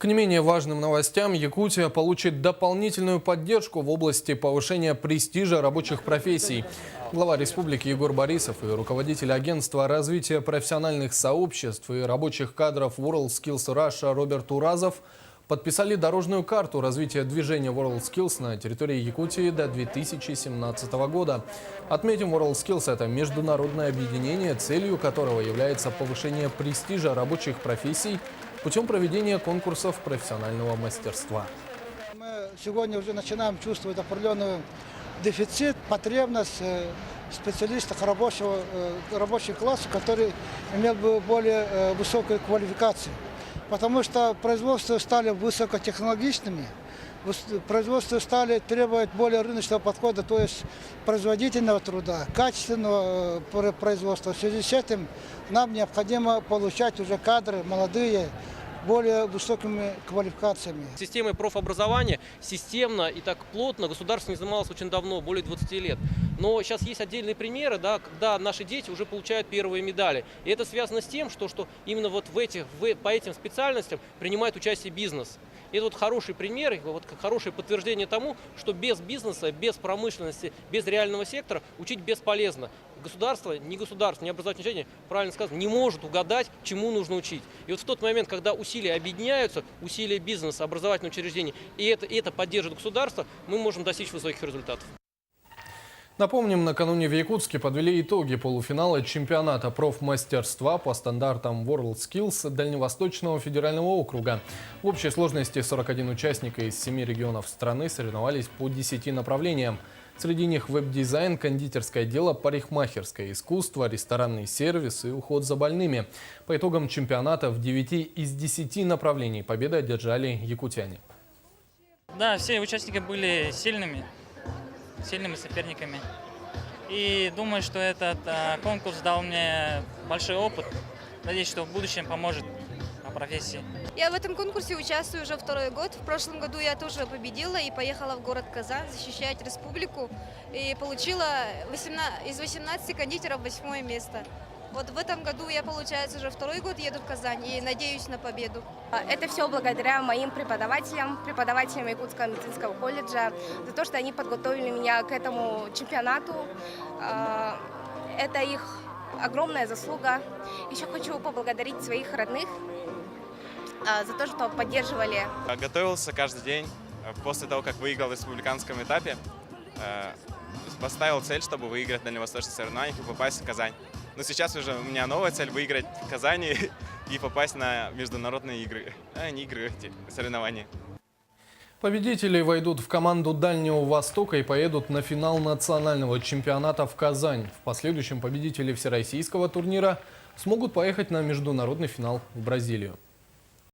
К не менее важным новостям Якутия получит дополнительную поддержку в области повышения престижа рабочих профессий. Глава республики Егор Борисов и руководитель агентства развития профессиональных сообществ и рабочих кадров WorldSkills Russia Роберт Уразов подписали дорожную карту развития движения WorldSkills на территории Якутии до 2017 года. Отметим, WorldSkills – это международное объединение, целью которого является повышение престижа рабочих профессий путем проведения конкурсов профессионального мастерства. Мы сегодня уже начинаем чувствовать определенный дефицит, потребность в специалистах рабочего класса, который имел бы более высокую квалификацию. Потому что производства стали высокотехнологичными, производства стали требовать более рыночного подхода, то есть производительного труда, качественного производства. В связи с этим нам необходимо получать уже кадры молодые, более высокими квалификациями. Системой профобразования системно и так плотно государство не занималось очень давно, более 20 лет. Но сейчас есть отдельные примеры, да, когда наши дети уже получают первые медали. И это связано с тем, что именно вот по этим специальностям принимает участие бизнес. И это вот хороший пример, вот хорошее подтверждение тому, что без бизнеса, без промышленности, без реального сектора учить бесполезно. Государство, ни образовательное учреждение, правильно сказано, не может угадать, чему нужно учить. И вот в тот момент, когда усилия объединяются, усилия бизнеса, образовательного учреждения, и это поддержит государство, мы можем достичь высоких результатов. Напомним, накануне в Якутске подвели итоги полуфинала чемпионата профмастерства по стандартам WorldSkills Дальневосточного федерального округа. В общей сложности 41 участника из 7 регионов страны соревновались по 10 направлениям. Среди них веб-дизайн, кондитерское дело, парикмахерское искусство, ресторанный сервис и уход за больными. По итогам чемпионата в 9 из 10 направлений победы одержали якутяне. Да, все участники были сильными соперниками. И думаю, что этот конкурс дал мне большой опыт. Надеюсь, что в будущем поможет по профессии. Я в этом конкурсе участвую уже второй год. В прошлом году я тоже победила и поехала в город Казань защищать республику. И получила из 18 кондитеров 8-е место. Вот в этом году я, получается, уже второй год еду в Казань и надеюсь на победу. Это все благодаря моим преподавателям Якутского медицинского колледжа, за то, что они подготовили меня к этому чемпионату. Это их огромная заслуга. Еще хочу поблагодарить своих родных за то, что поддерживали. Готовился каждый день. После того, как выиграл в республиканском этапе, поставил цель, чтобы выиграть в дальневосточных соревнованиях и попасть в Казань. Но сейчас уже у меня новая цель – выиграть в Казани и попасть на международные игры, соревнования. Победители войдут в команду Дальнего Востока и поедут на финал национального чемпионата в Казань. В последующем победители всероссийского турнира смогут поехать на международный финал в Бразилию.